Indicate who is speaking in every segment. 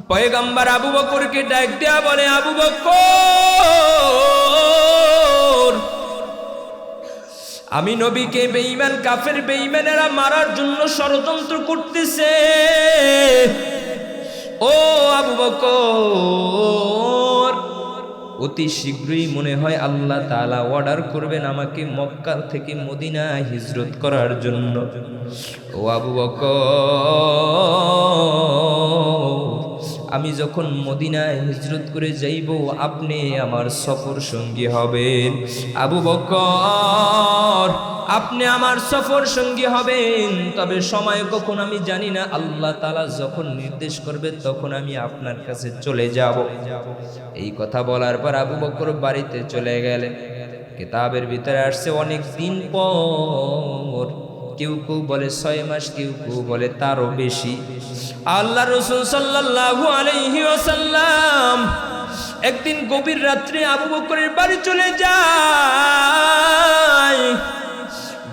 Speaker 1: পয়গম্বর আবু বকরকে ডাক দেয়া বলে, আবু বকর, আমি নবীকে বেঈমান কাফের বেঈমানেরা মারার জন্য ষড়যন্ত্র করতেছে। ও আবু বকর, অতি শীঘ্রই মনে হয় আল্লাহ তাআলা অর্ডার করবেন আমাকে মক্কা থেকে মদিনায় হিজরত করার জন্য। ও আবু বকর, আমি যখন মদিনায় হিজরত করে যাইব আপনি আমার সফর সঙ্গী হবেন। আবু বকর, আপনি আমার সফর সঙ্গী হবেন, তবে সময় কখন আমি জানি না। আল্লাহ তাআলা যখন নির্দেশ করবে তখন আমি আপনার কাছে চলে যাব। এই কথা বলার পর আবু বকর বাড়িতে চলে গেলেন। কিতাবের ভিতরে আসছে অনেক দিন পর, কেউ কেউ বলে 6 মাস, কেউ কেউ বলে তারও বেশি। আল্লাহ রাসূল সাল্লাল্লাহু আলাইহি ওয়াসাল্লাম একদিন গভীর রাত্রে আবু বকরের বাড়ি চলে যায়।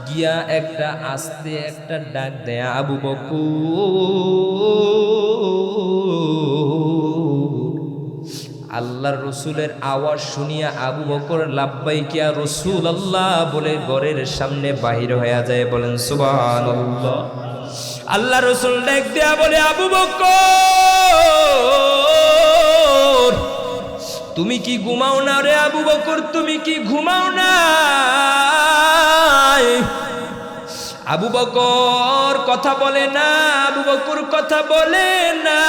Speaker 1: গিয়া একটা আস্তে একটা ডাক দেয়া, আবু বকর। আল্লাহর রসুলের আওয়াজ শুনিয়া আবু বকর লাব্বাইক ইয়া রাসূলুল্লাহ বলে ঘরের সামনে বাহির হয়ে যায়। বলেন সুবহানাল্লাহ। আল্লাহ রসুল ডাক দেয়া বলে, আবু বকর, তুমি কি ঘুমাও না রে? আবু বকর, তুমি কি ঘুমাও না? আবু বকর কথা বলে না, আবু বকর কথা বলে না।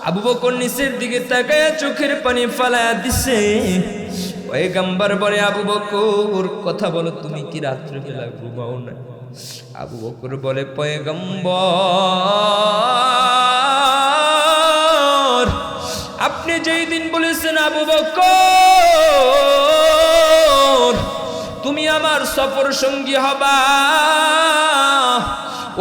Speaker 1: আবু বকর নিচের দিকে তাকায় চোখের পানি ফালায়া দিছে। পয়গম্বর বলে, আবু বকর কথা বলো, তুমি কি রাত্রিবেলা ঘুমাও না? আবু বকর বলে, পয়গম্বর, আপনি যেই দিন বলেছেন আবু বকর তুমি আমার সফর সঙ্গী হবা,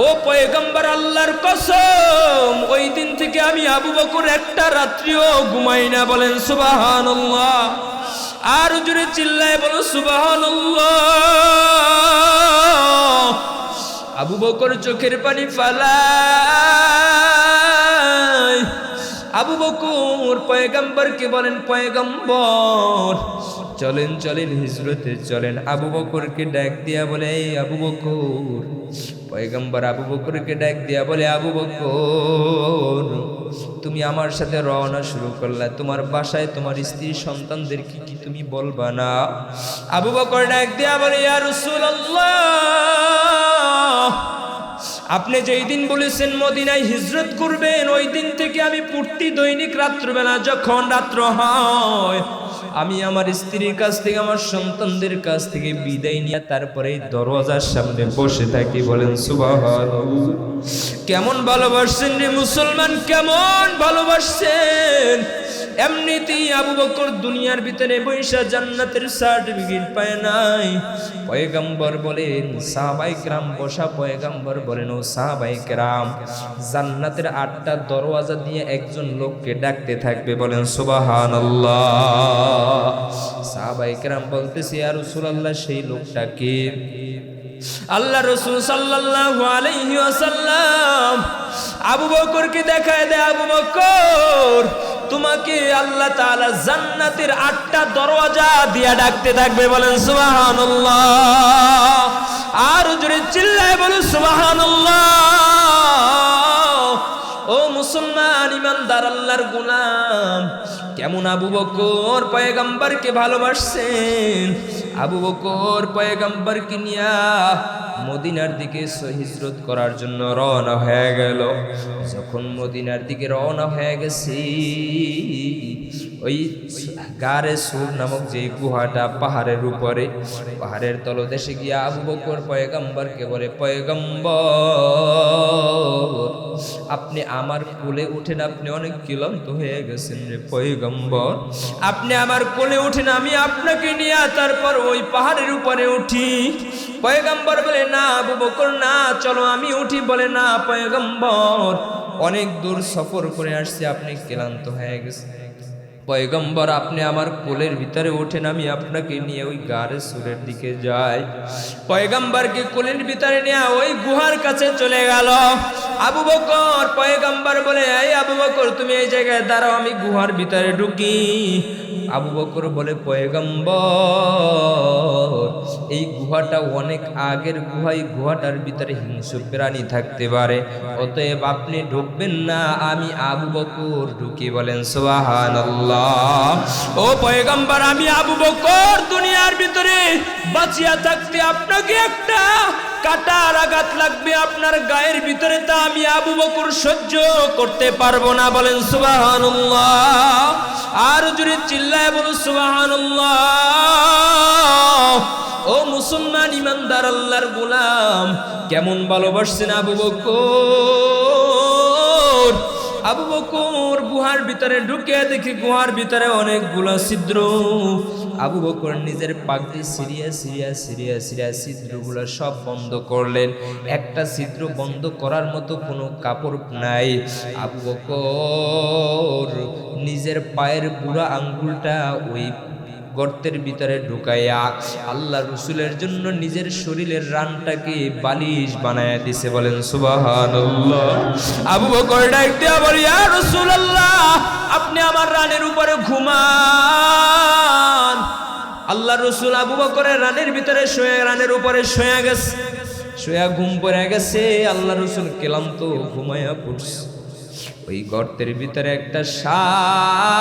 Speaker 1: ও পয়গম্বর আল্লাহর কসম, ওই দিন থেকে আমি আবু বকর একটা রাত্রিও ঘুমাই না। বলেন সুবহানাল্লাহ। আর জোরে চিল্লায় বলো সুবহানাল্লাহ। আবু বকর চোখের পানি ফালায়। আবু বকর পয়গম্বরকে বলেন, পয়গম্বর চলেন চলেন হিজরতে চলেন। আবু বকরকে ডাক দিয়া বলে, এই আবু বকর। পয়গম্বর আবু বকরকে ডাক দিয়া বলে, আবু বকর তুমি আমার সাথে রওনা শুরু করলা, তোমার বাসায় তোমার স্ত্রী সন্তানদের কি কি তুমি বলবা না? আবু বকর ডাক দিয়া বলে, ইয়া রাসূলুল্লাহ, আপনি যেই দিন বলেছেন মদিনায় হিজরত করবেন, ওই দিন থেকে আমি প্রতি দৈনিক রাত্রবেলা যখন রাত্র হয় আমি আমার স্ত্রীর কাছ থেকে আমার সন্তানদের কাছ থেকে বিদায় নিয়ে তারপরে দরওয়াজার সামনে বসে থাকি। বলেন সুবহানাল্লাহ। কেমন ভালোবাসছেন রে মুসলমান, কেমন ভালোবাসছেন। এমনিতেই আবু বকর দুনিয়ার ভিতরে বৈশা জান্নাতের সার্টিফিকেট পায় নাই। পয়গম্বর বলেন সাহাবায়ে কেরাম বসা, পয়গম্বর বলেন, ও সাহাবায়ে কেরাম, জান্নাতের 8টা দরওয়াজা দিয়ে একজন লোককে ডাকতে থাকবে। বলেন সুবহানাল্লাহ। সাহাবায়ে কেরাম বলতেছে, ইয়া রাসূলুল্লাহ, সেই লোকটা কে? আল্লাহ রাসূল সাল্লাল্লাহু আলাইহি ওয়াসাল্লাম আবু বকরকে দেখায় দেয়, আবু বকর তোমাকে আল্লাহ তাআলা জান্নাতের 8টা দরওয়াজা দিয়া ডাকতে থাকবে। বলেন সুবহানাল্লাহ। আর জোরে চিল্লায় বলো সুবহানাল্লাহ। ও মুসলমান ইমানদার আল্লাহর গোলাম, কেমন আবু বকর পয়গম্বরকে ভালোবাসছেন। আবু বকর পয়গম্বরকে নিয়া মদিনার দিকে হিজরত করার জন্য রওনা হয়ে গেল। যখন মদিনার দিকে রওনা হয়ে গেছি, ওই গারে সুর নামক যে গুহাটা পাহাড়ের উপরে, পাহাড়ের তলদেশে গিয়া আবু বকর পয়গম্বরকে বলে, পয়গম্বর আপনি আমার কোলে উঠেন, আপনি অনেক ক্লান্ত হয়ে গেছেন রে পয়গম্বর, আপনি আমার কোলে উঠেন, আমি আপনাকে নিয়ে তারপর ওই পাহাড়ের উপরে উঠি। পয়গম্বর বলে, না আবু বকর না, চলো আমি উঠি। বলে, না পয়গম্বর, অনেক দূর সফর করে আসছি, আপনি ক্লান্ত হয়ে গেছেন, পয়গম্বর আপনি আমার কোলের ভিতরে ওঠেন, আমি আপনাকে নিয়ে ওই গারে সুরের দিকে যাই। পয়গম্বরকে কোলের ভিতরে নিয়ে ওই গুহার কাছে চলে গেল। আবু বকর, পয়গম্বর বলে, এই আবু বকর তুমি এই জায়গায় দাঁড়াও, আমি গুহার ভিতরে ঢুকি। আবু বকর বলে, পয়গম্বর এই গুহাটা অনেক আগের গুহা, এই গুহাটার ভিতরে হিংস্র প্রাণী থাকতে পারে, অতএব আপনি ঢুকবেন না, আমি আবু বকর ঢুকি। বলেন সুবহানাল্লাহ। ও পয়গম্বর, আমি আবু বকর দুনিয়ার ভিতরে বাঁচিয়া থাকতে আপনাকে একটা কাটার আঘাত লাগবে আপনার গায়ের ভিতরে, তা আমি আবু বকর সহ্য করতে পারবো না। বলেন সুবহানাল্লাহ। আর জোরে চিল্লায় বলুন সুবহানাল্লাহ। ও মুসলমান ইমানদার আল্লাহর গোলাম, কেমন ভালোবাসছেন আবু বকর। আবু বকর গুহার ভিতরে ঢুকে দেখি গুহার ভিতরে অনেকগুলো ছিদ্র। আবু বকর নিজের পাক দিয়ে সিরিয়া ছিদ্রগুলো সব বন্ধ করলেন। একটা ছিদ্র বন্ধ করার মতো কোনো কাপড় নাই। আবু বকর নিজের পায়ের বুড়া আঙ্গুলটা ওই গর্তের ভিতরে ঢুকাইয়া আল্লাহ রসুলের জন্য নিজের শরীরের রানটাকে বালিশ বানায়া দিছে। বলেন সুবহানাল্লাহ। আবু বকর ডাক দিয়া বলে, ইয়া রাসূলুল্লাহ আপনি আমার রানের উপরে ঘুমান। আল্লাহ রসুল আবু বকরের রানের ভিতরে শুয়ে, রানের উপরে শুয়ে গেছে, শুয়ে ঘুম পড়ে গেছে। আল্লাহ রসুল ক্লান্ত ঘুমায়া পড়ছে। ওই গর্তের ভিতরে একটা সাপ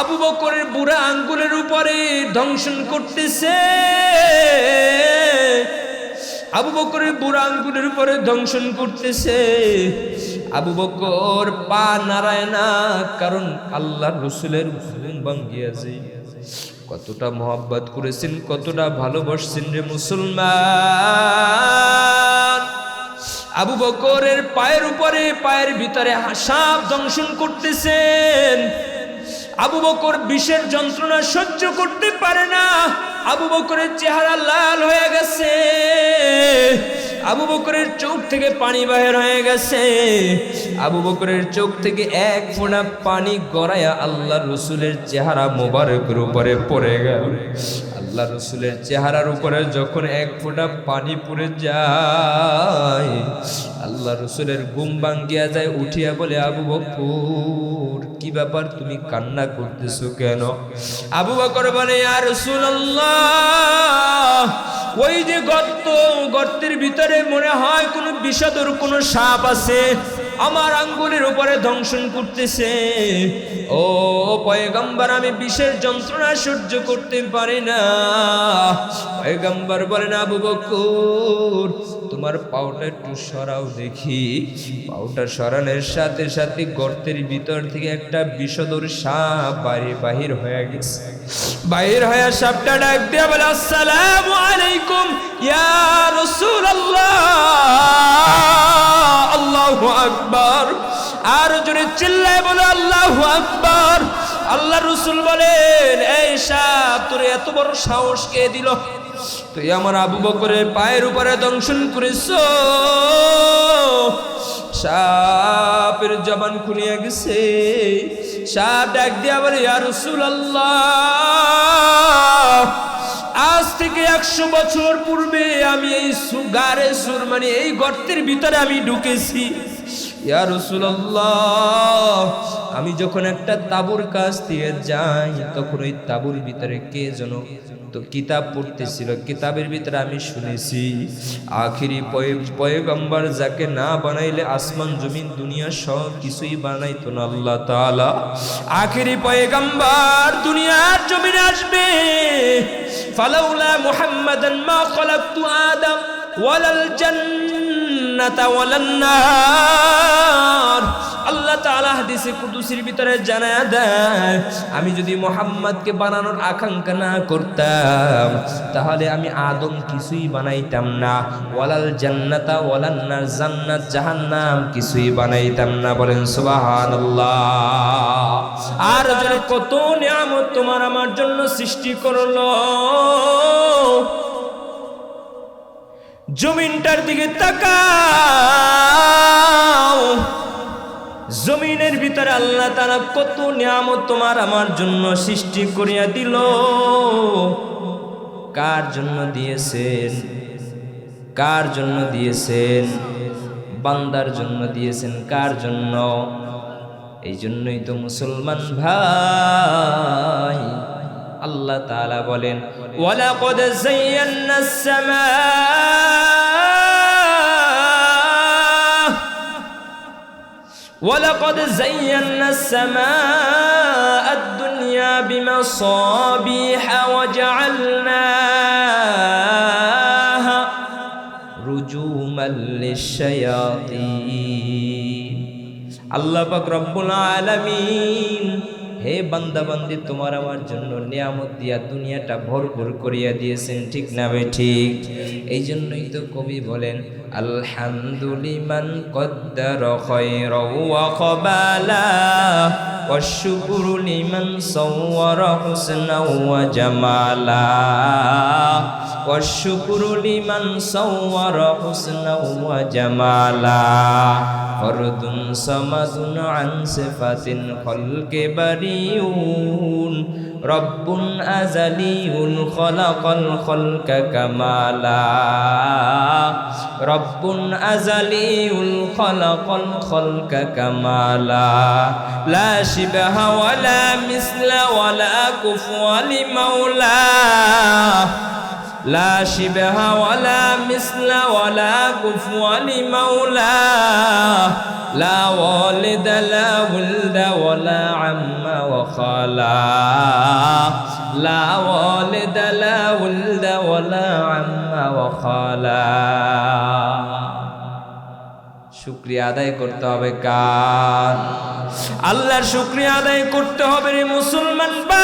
Speaker 1: আবু বকরের বুড়া আঙ্গুলের উপরে দংশন করতেছে। আবু বকরের বুড়া আঙ্গুলের উপরে দংশন করতেছে। আবু বকর পা নাড়ায় না, কারণ আল্লাহ রসুলের ঘুম ভাঙ্গিয়াছে। কতটা মহব্বত করেছেন, কতটা ভালোবাসছেন রে মুসলমান। আবু বকরের পায়ের উপরে, পায়ের ভিতরে সাপ দংশন করতেছেন। আবু বকর বিষের যন্ত্রণা সহ্য করতে পারে না। আবু বকরের চেহারা লাল হয়ে গেছে। আবু বকরের চোখ থেকে পানি বাহির হয়ে গেছে। আবু বকরের চোখ থেকে এক ফোঁটা পানি গড়াইয়া আল্লাহ রসুলের চেহারা মোবারকের উপরে পড়ে গেল। আল্লাহ রসুলের চেহারার উপরে যখন এক ফোঁটা পানি পড়ে যায়, আল্লাহ রসুলের ঘুম ভাঙ্গিয়া যায়। উঠিয়া বলে, আবু বকর কি ব্যাপার, তুমি কান্না করতেছো কেন? আবু বকর বলে, ইয়া রাসূলুল্লাহ ওই যে গর্ত, গর্তের ভিতরে মনে হয় কোন বিষাদর কোন সাপ আছে, আমার আঙ্গুলের উপরে দংশন করতেছে। ও পয়গম্বর আমি বিষের যন্ত্রণা সহ্য করতে পারি না। পয়গম্বর বলেন, আবু বকর তোমার পাওটা একটু সরাও দেখি। পাওটা সরানোর সাথে সাথে গর্তের ভিতর থেকে একটা বিষধর সাপ বাহির হয়ে গেছে। বাহির হয়ে সাপটা ডাক দিয়ে বলে, আসসালামু আলাইকুম ইয়া রাসূলুল্লাহ। আল্লাহু আকবার। আর জোরে চিল্লায় বলে আল্লাহু আকবার। আল্লাহ রসুল বলেন, এই সাপ তোর এত বড় সাহস কে দিল? তুই আমার আবু বকরের পায়ের উপরে দংশন করেছ। সাপের জবান খুলিয়া গেছে। সাপ ডাক দিয়া বলে, ইয়া রাসূলুল্লাহ আজ থেকে 100 বছর পূর্বে আমি এই গারে সুর মানে এই গর্তের ভিতরে আমি ঢুকেছি। ইয়া রাসূলুল্লাহ আমি যখন একটা তাঁবুর কাছ দিয়ে যাই, তখন ওই তাঁবুর ভিতরে কে যেন তো কিতাব পড়তেছিল। কিতাবের ভিতরে আমি শুনেছি আখিরি পয়গম্বর যাকে না বানাইলে আসমান জমিন দুনিয়া সব কিছুই বানাইতো না আল্লাহ তাআলা। আখিরি পয়গম্বর দুনিয়ার জমিনে আসবে। ফালাউলা মুহাম্মাদান মা খালাকতু আদম ওয়ালাল জান্নাতা ওয়ালান নার। আল্লাহ তাআলা হাদিসে কুদসির ভিতরে জানায়া দেয়, আমি যদি মুহাম্মদকে বানানোর আকাঙ্ক্ষা না করতাম তাহলে আমি আদম কিছুই বানাইতাম না, ওয়ালাল জান্নাতা ওয়ালান নার জান্নাত জাহান্নাম কিছুই বানাইতাম না। বলেন সুবহানাল্লাহ। আর যারা কত নিয়ামত তোমার আমার জন্য সৃষ্টি করলো। জমিনটার দিকে তাকাও, জমিন জমিনের ভিতরে আল্লাহ তাআলা কত নিয়ামত তোমার আমার জন্য সৃষ্টি করিয়া দিল। কার জন্য দিয়েছেন? কার জন্য দিয়েছেন? বান্দার জন্য দিয়েছেন। কার জন্য? এই জন্যই তো মুসলমান ভাই আল্লাহ তাআলা বলেন ওয়ালাকাদ যায়্যানাস সামাআ ওয়ালাকাদ যায়্যানাস সামাআদ দুনিয়া বিমাসাবিহা ওয়া জাআলনাহা রুজুমান লিশ-শায়াতিন। আল্লাহ পাক রব্বুল আলামিন হে বান্দা বান্দি তোমার আমার জন্য নিয়ামত দিয়া দুনিয়াটা ভরপুর করিয়া দিয়েছেন, ঠিক না ভাই? ঠিক। এই জন্যই তো কবি বলেন আলহামদুলিমান কদ্দারা খায়রা ওয়া কবালা ওয়াশ-শুকরু লিমান সাওয়ারা হুসনা ওয়া জামালা ওয়াশ-শুকরু লিমান সাওয়ারা হুসনা ওয়া জামালা ফরদুন সামাদুন আন সিফাতিন খলকে বারিউন রব্বুন আযালিউন খলাকাল খলকা কামালা রব্বুন আযালিউল খলাকাল খলকা কামালা লা শিবহা ওয়ালা মিসলা ওয়ালা কুফুয়া লিমাওলা لا شبه ولا مثل ولا كفوا لمولاه لا والد لا ولد ولا عم وخالا لا والد لا ولد ولا عم وخالا। শুকরিয়া আদায় করতে হবে কার? আল্লাহর শুকরিয়া আদায় করতে হবে রে মুসলমান ভাই।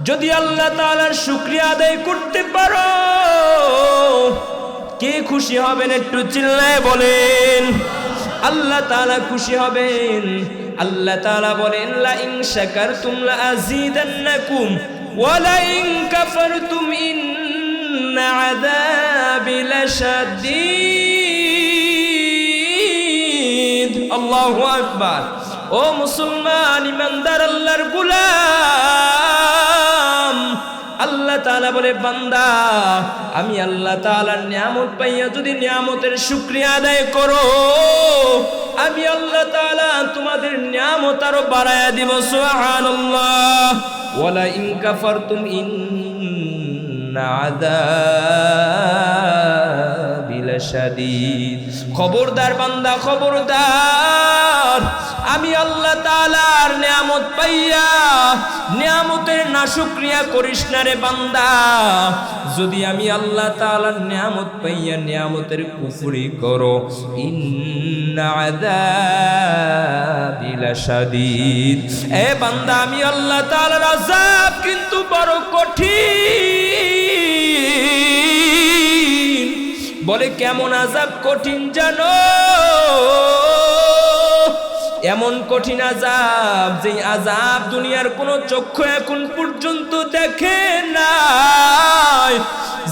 Speaker 1: যদি আল্লাহ তাআলার শুকরিয়া আদায় করতে পারো, কে খুশি হবেন একটু চিল্লায় বলেন। আল্লাহ তাআলা খুশি হবেন। আল্লাহ তাআলা বলেন লা ইন শাকারতুম লা আযীদান্নাকুম ওয়া লা ইন কাফারতুম ইন্না আযাবি লাশাদীদ। আল্লাহু আকবার। ও মুসলমান ইমানদার আল্লাহর গোলাম, আল্লাহ তাআলা বলে বান্দা আমি আল্লাহ তাআলার নিয়ামত পাইয়া যদি নিয়ামতের শুকরিয়া আদায় করো, আমি আল্লাহ তাআলা তোমাদের নিয়ামত আরো বাড়ায়া দিব। সুবহানাল্লাহ। ওয়ালা ইন কাফারতুম ইন্না আযাবি লাশাদীদ। খবরদার বান্দা, খবরদার, আমি আল্লাহ তাআলার নিয়ামত পাইয়া নিয়ামতের নাশুকরিয়া করিস না রে বান্দা। যদি আমি আল্লাহ তাআলার নিয়ামত পাইয়া নিয়ামতের কুফরি করো, ইন্না আযাবি লাশাদীদ। এ বান্দা আমি আল্লাহ তাআলার আযাব কিন্তু বড় কঠিন। বলে কেমন আযাব কঠিন জানো? এমন কঠিন আযাব, যেই আযাব দুনিয়ার কোন চক্ষু এখন পর্যন্ত দেখে নাই,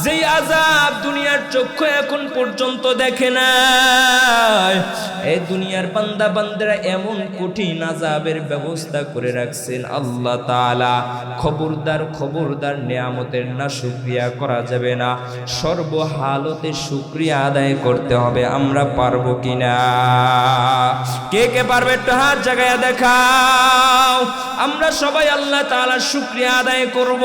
Speaker 1: যেই আযাব দুনিয়ার চক্ষু এখন পর্যন্ত দেখে নাই। এই দুনিয়ার বান্দা বান্দারা এমন কঠিন আযাবের ব্যবস্থা করে রাখছেন আল্লাহ তাআলা। খবরদার, খবরদার, নিয়ামতের না শুকরিয়া করা যাবে না। সর্বহালতে শুকরিয়া আদায় করতে হবে। আমরা পারবো কিনা? কে কে পারবে একটু হাত জাগায়া দেখাও। আমরা সবাই আল্লাহ তাআলার শুকরিয়া আদায় করব।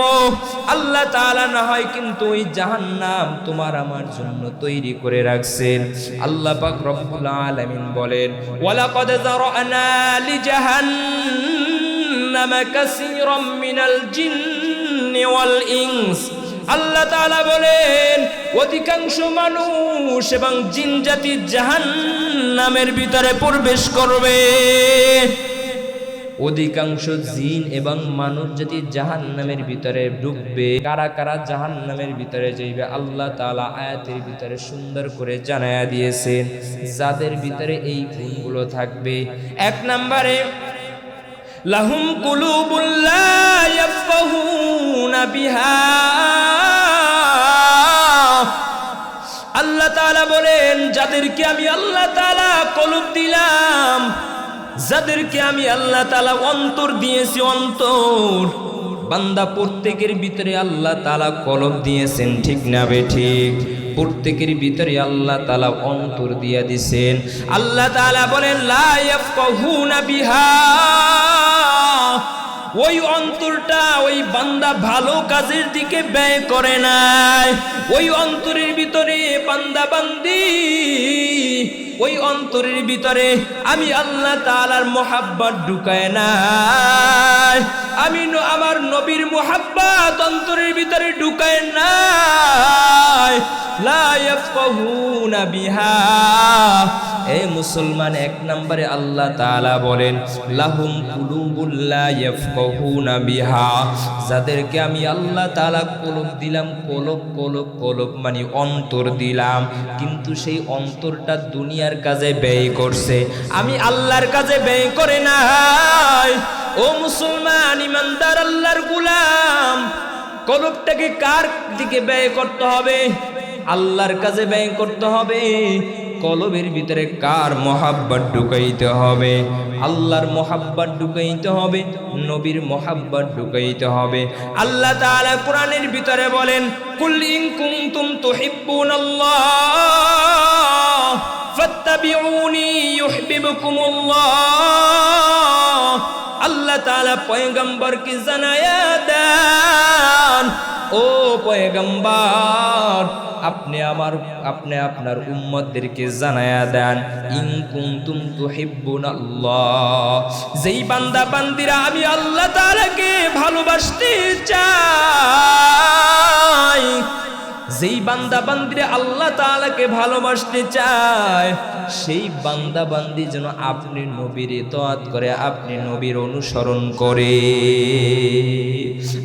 Speaker 1: আল্লাহ তাআলা না হয় কিন্তু ওই জাহান্নাম তোমার আমার জন্য তৈরি করে রাখছেন। আল্লাহ পাক রব্বুল আলামিন বলেন ওয়ালাকাদ যারানা লিজাহান্নামা কাসীরাম মিনাল জিন্নি ওয়াল ইনস। আল্লাহ তাআলা বলেন অধিকাংশ মানুষ এবং জিন জাতি জাহান্নামের ভিতরে প্রবেশ করবে। অধিকাংশ জিন এবং মানুষ জাতি জাহান্নামের ভিতরে ডুববে। কারা কারা জাহান্নামের ভিতরে যাইবে আল্লাহ তাআলা আয়াতের ভিতরে সুন্দর করে জানায়া দিয়েছেন। যাদের ভিতরে এই গুণগুলো থাকবে, এক নম্বরে লাহুম কুলুবুল লা ইয়াফকাহুনা বিহা। আল্লাহ তাআলা বলেন যাদেরকে আমি আল্লাহ তাআলা কলব দিলাম, যাদেরকে আমি আল্লাহ তাআলা অন্তর দিয়েছি, অন্তর, বান্দা প্রত্যেকের ভিতরে আল্লাহ তাআলা কলব দিয়েছেন, ঠিক না বেঠিক? প্রত্যেকের ভিতরে আল্লাহ তাআলা অন্তর দিয়ে দিয়েছেন। আল্লাহ তাআলা বলেন লা ইয়াফকাহুনা বিহা, ওই অন্তরটা ওই বান্দা ভালো কাজের দিকে ব্যয় করে নাই। ওই অন্তরের ভিতরে বান্দা বান্দি, ওই অন্তরের ভিতরে আমি আল্লাহ তাআলার মোহাব্বত ঢুকায় নাই, আমি আমার নবীর মোহাব্বত অন্তরের ভিতরে ঢুকায় নাই। লা ইয়াফকাহুনা বিহা, এ মুসলমান, এক নম্বরে আল্লাহ তাআলা বলেন লাহুম কুলুবুল লা ইয়াফকাহুনা বিহা, যাদেরকে আমি আল্লাহ তাআলা কলব দিলাম, কলব কলব কলব মানে অন্তর দিলাম, কিন্তু সেই অন্তরটা দুনিয়ার কাজে ব্যয় করছে, আমি আল্লাহর কাজে ব্যয় করে নাই। ও মুসলমান ইমানদার আল্লাহর গোলাম, কলবটাকে কার দিকে ব্যয় করতে হবে? আল্লাহর কাজে ব্যয় করতে হবে। কলবের ভিতরে কার মোহাব্বত ঢুকাইতে হবে? আল্লাহর মোহাব্বত ঢুকাইতে হবে, নবীর মোহাব্বত ঢুকাইতে হবে। আল্লাহ তাআলা কোরআনের ভিতরে বলেন কুল ইন কুনতুম তুহিব্বুনাল্লাহ ফাত্তাবিউনি ইউহিব্বুকুমুল্লাহ। আল্লাহ তাআলা পয়গম্বরকে জানায়া দেন, ও পয়গম্বর, আপনি আপনার উম্মতদেরকে জানায়া দেন ইন কুনতুম তুহিব্বুনাল্লাহ, যেই বান্দা বান্দিরা আমি আল্লাহ তাআলাকে ভালোবাসতে চাই, যেই বান্দা বান্দিরা আল্লাহ তাআলাকে ভালোবাসতে চায়, সেই বান্দা বান্দি যেন আপনি নবীর ইতাআত করে, আপনি নবীর অনুসরণ করে।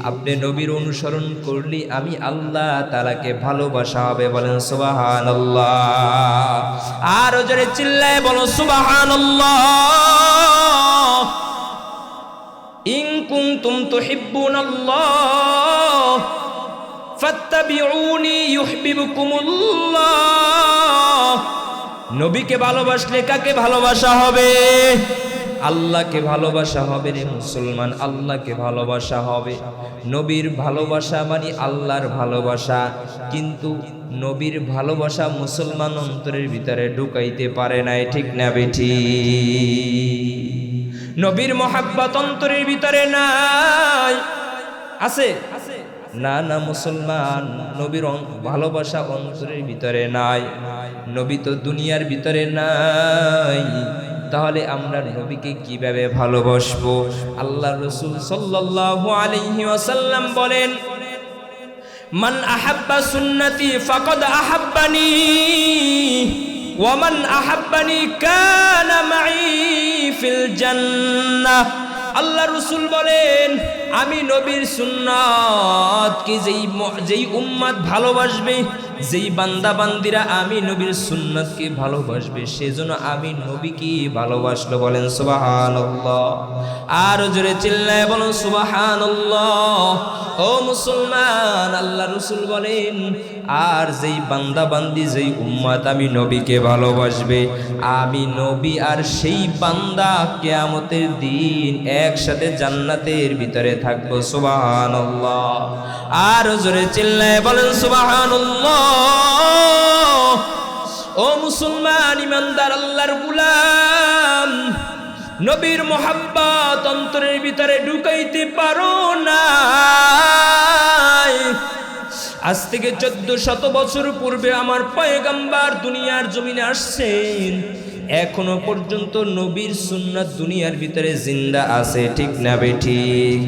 Speaker 1: আপনি নবীর অনুসরণ করলে আমি আল্লাহ তাআলাকে ভালোবাসা হবে। বলেন সুবহানাল্লাহ। আর জোরে চিল্লায় বলো সুবহানাল্লাহ। ইন কুনতুম তুহিব্বুনাল্লাহ ফাত্তাবিউনি ইউহিব্বুকুমুল্লাহ। নবীকে ভালোবাসলে কাকে ভালোবাসা হবে? আল্লাহকে ভালোবাসা হবে রে মুসলমান, আল্লাহকে ভালোবাসা হবে। নবীর ভালোবাসা মানে আল্লাহর ভালোবাসা, কিন্তু নবীর ভালোবাসা মুসলমান অন্তরের ভিতরে ঢুকাইতে পারে নাই, ঠিক না বেঠি? নবীর মোহাব্বত অন্তরের ভিতরে নাই, আছে? না না মুসলমান, নবীর ভালোবাসা অন্তরের ভিতরে নাই, নবী তো দুনিয়ার ভিতরে নাই, তাহলে আমরা নবীকে কিভাবে ভালোবাসবো? আল্লাহ রাসূল সাল্লাল্লাহু আলাইহি ওয়াসাল্লাম বলেন মান আহাব্বা সুন্নতি ফাকাদ আহাব্বানি ওয়া মান আহাব্বানি কানা মাই ফিল জান্নাহ। আল্লাহ রাসূল বলেন আমি নবীর সুন্নাতকে যেই উম্মত ভালোবাসবে, যেই বান্দা বান্দিরা আমি নবীর সুন্নাতকে ভালোবাসবে, সেজন্য আমি নবীকে ভালোবাসলো। বলেন সুবহানাল্লাহ। আর জোরে চিল্লায় বলেন সুবহানাল্লাহ। ও মুসলমান, আল্লাহ রাসূল বলেন আর যেই বান্দা বান্দি, যেই উম্মত আমি নবীকে ভালোবাসবে, আমি নবী আর সেই বান্দা কিয়ামতের দিন একসাথে জান্নাতের ভিতরে থাকবো। সুবহানাল্লাহ। আর জোরে চিল্লায় বলেন সুবহানাল্লাহ। ও মুসলমান ইমানদার আল্লাহর গোলাম, নবীর মোহাব্বত অন্তরের ভিতরে ঢুকাইতে পারো না। আজ থেকে 1400 বছর পূর্বে আমার পয়গম্বর দুনিয়ার জমিনে আসছেন, এখনো পর্যন্ত নবীর সুন্নাত দুনিয়ার ভিতরে জিন্দা আছে, ঠিক না বেঠিক?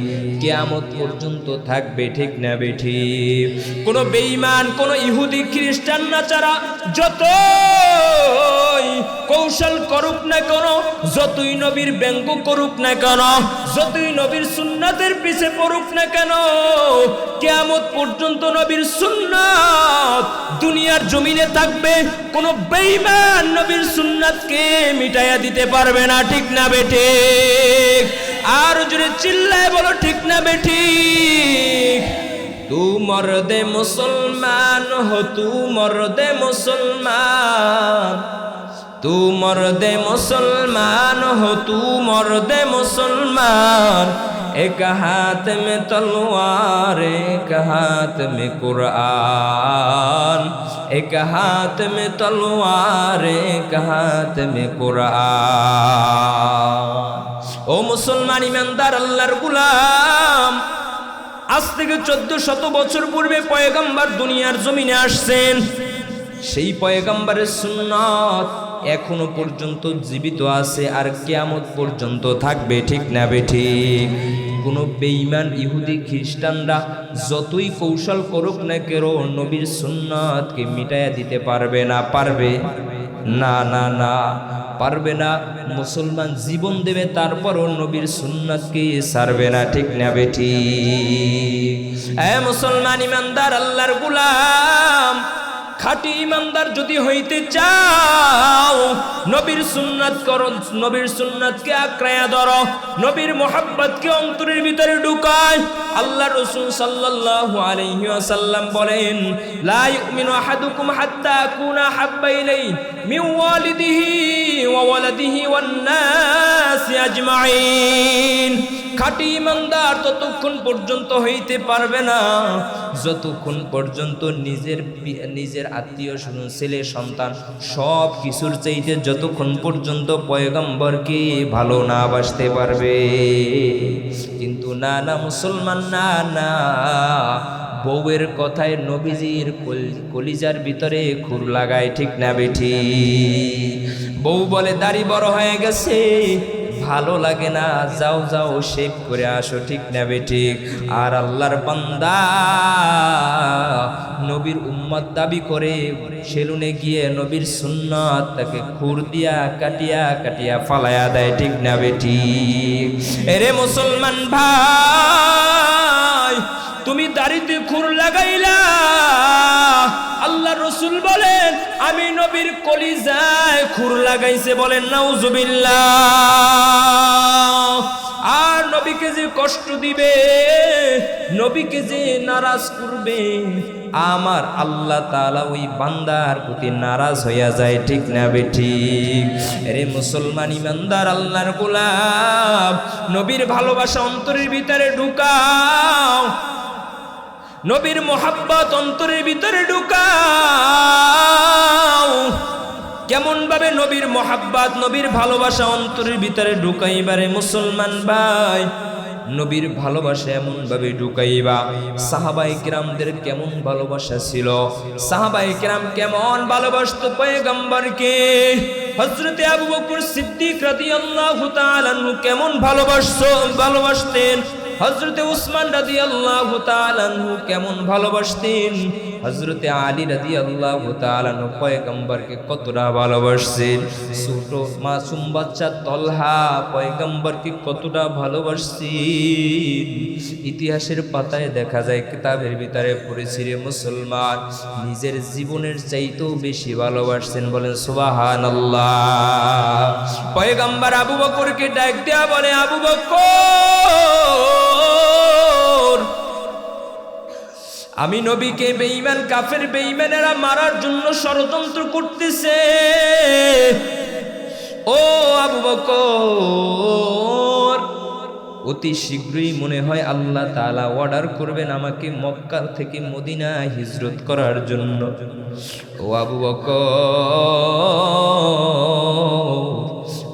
Speaker 1: কিয়ামত পর্যন্ত থাকবে, ঠিক না বেঠিক? কোন বেঈমান, কোন ইহুদি খ্রিস্টান নাচারা যতই কৌশল করুক না কেন, যতই নবীর ব্যঙ্গ করুক না কেন, যতই নবীর সুন্নাতের পিছে পড়ুক না কেন, কিয়ামত পর্যন্ত নবীর সুন্নাত দুনিয়ার জমিনে থাকবে। কোন বেঈমান নবীর সুন্নাতকে মিটাইয়া দিতে পারবে না, ঠিক না বেঠিক? আর জোরে চিল্লায় বলো ঠিক না বেঠিক? तू मर्दे मुसलमान हो, तू मर्दे मुसलमान, तू मर्दे मुसलमान हो, तू मर्दे मुसलमान। एक हाथ में तलवार, एक हाथ में कुरान, एक हाथ में तलवार, एक हाथ में कुरान। ओ मुसलमान ईमानदार अल्लाहर गुलाम, আজ থেকে 1400 বছর পূর্বে পয়গম্বর দুনিয়ার জমিনে আসছেন। সেই পয়গম্বরের সুন্নাত এখনো পর্যন্ত জীবিত আছে আর কিয়ামত পর্যন্ত থাকবে, ঠিক না বেঠিক? কোনো বেঈমান ইহুদি খ্রিস্টানরা যতই কৌশল করুক না কেন নবীর সুন্নাতকে মিটাইয়া দিতে পারবে না। পারবে না? না না, পারবে না। মুসলমান জীবন দেবে তারপরও নবীর সুন্নাতকে ছাড়বে না, ঠিক না বেঠিক? এ মুসলমান ইমানদার আল্লাহর গোলাম, খাঁটি ইমানদার যদি হইতে চাও নবীর সুন্নাত করো, নবীর সুন্নাতকে আঁকড়ায়া ধরো, নবীর মোহাব্বতকে অন্তরের ভিতরে ঢুকায়। আল্লাহ রাসূল সাল্লাল্লাহু আলাইহি ওয়াসাল্লাম বলেন, লা ইউমিনু আহাদুকুম হাত্তা আকুনা হাব্বা ইলাইহি মিন ওয়ালিদিহি ওয়া ওয়ালাদিহি ওয়ান নাসি আজমাইন। খাঁটি ইমানদার ততক্ষণ পর্যন্ত হইতে পারবে না যতক্ষণ পর্যন্ত নিজের আত্মীয় স্বজন, ছেলে সন্তান সব কিছুর চাইতে যতক্ষণ পর্যন্ত পয়গম্বরকে ভালো না বাসতে পারবে। কিন্তু না না মুসলমান, না না, বউয়ের কথায় নবীজির কলিজার ভিতরে খুর লাগায়, ঠিক না বেঠিক? বউ বলে দাড়ি বড় হয়ে গেছে, ভালো লাগে না, যাও যাও শেভ করে আসো, ঠিক না বেঠিক? আর আল্লাহর বান্দা নবীর উম্মত দাবি করে সেলুনে গিয়ে নবীর সুন্নাত তাকে খুর দিয়া কাটিয়া কাটিয়া ফালায়া দেয়, ঠিক না বেঠিক? এরে মুসলমান ভাই, তুমি দাড়িতে খুর লাগাইলা, আল্লাহ রসুল বলেন আমি নবীর কলিজায় খুর লাগাইছে, বলেন নাউজুবিল্লাহ। আর নবীকে যে কষ্ট দিবে, নবীকে যে নারাজ করবে, আমার আল্লাহ তাআলা ওই বান্দার প্রতি নারাজ হইয়া যায়, ঠিক না বেঠিক? আরে মুসলমান ইমানদার আল্লাহর গোলাম, নবীর ভালোবাসা অন্তরের ভিতরে ঢুকাও, নবীর মোহাব্বত অন্তরের ভিতরে ঢুকাও। কেমন ভাবে নবীর মোহাব্বত, নবীর ভালোবাসা অন্তরের ভিতরে ঢুকাইবারে মুসলমান ভাই? নবীর ভালোবাসা এমন ভাবে ঢুকাইবা, সাহাবায়ে কিরামদের কেমন ভালোবাসা ছিল, সাহাবায়ে কিরাম কেমন ভালোবাসতো পয়গম্বরকে। হযরতে আবু বকর সিদ্দিক রাদিয়াল্লাহু তাআলা আনহু কেমন ভালোবাসতেন, হযরতে উসমান রাদিয়াল্লাহু তাআলা আনহু কেমন ভালোবাসতেন, হযরতে আলী রাদিয়াল্লাহু তাআলা আনহু পয়গম্বরকে কতটা ভালোবাসতেন, ছোট মাসুম বাচ্চা তলহা পয়গম্বরকে কতটা ভালোবাসতেন। ইতিহাসের পাতায় দেখা যায়, কিতাবের ভিতরে পড়েছি রে মুসলমান, নিজের জীবনের চাইতেও বেশি ভালোবাসতেন, বলেন সুবহানাল্লাহ। পয়গম্বর আবু বকরকে ডাক দেয়া বলে, আবু বকর, আমি নবীকে বেঈমান কাফের বেঈমানেরা মারার জন্য ষড়যন্ত্র করতেছে। ও আবু বকর, অতি শীঘ্রই মনে হয় আল্লাহ তাআলা অর্ডার করবেন আমাকে মক্কা থেকে মদিনায় হিজরত করার জন্য। ও আবু বকর,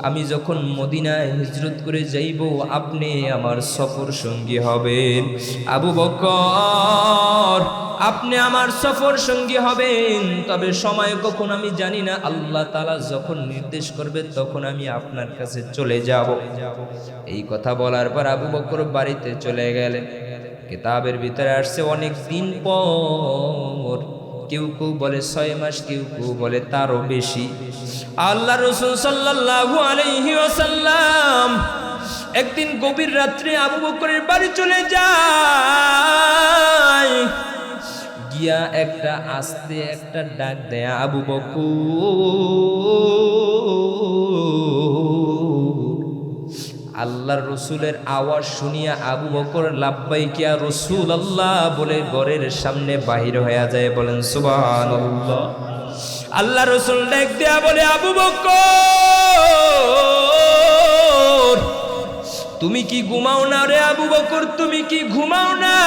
Speaker 1: আমি যখন মদিনায় হিজরত করে যাইব, আপনি আমার সফর সঙ্গী হবেন। আবু বকর, আপনি আমার সফর সঙ্গী হবেন, তবে সময় কখন আমি জানি না, আল্লাহ তাআলা যখন নির্দেশ করবে তখন আমি আপনার কাছে চলে যাব। এই কথা বলার পর আবু বকর বাড়িতে চলে গেলেন। কিতাবের ভিতরে আসছে অনেক দিন পর, কেউ কেউ বলে 6 মাস, কেউ কেউ বলে তারও বেশি। আল্লাহ রাসূল সাল্লাল্লাহু আলাইহি ওয়াসাল্লাম একদিন গভীর রাত্রে আবু বকরের বাড়ি চলে যায়, গিয়া একটা আস্তে একটা ডাক দেয়, আবু বকর। আল্লাহর রসুলের আওয়াজ শুনিয়া আবু বকর লাব্বাইক ইয়া রাসূলুল্লাহ বলে ঘরের সামনে বাহির হয়ে যায়। বলেন সুবহানাল্লাহ। আল্লাহ রসুল ডাক দেয়া বলে, আবু বকর তুমি কি ঘুমাও না রে? আবু বকর তুমি কি ঘুমাও না?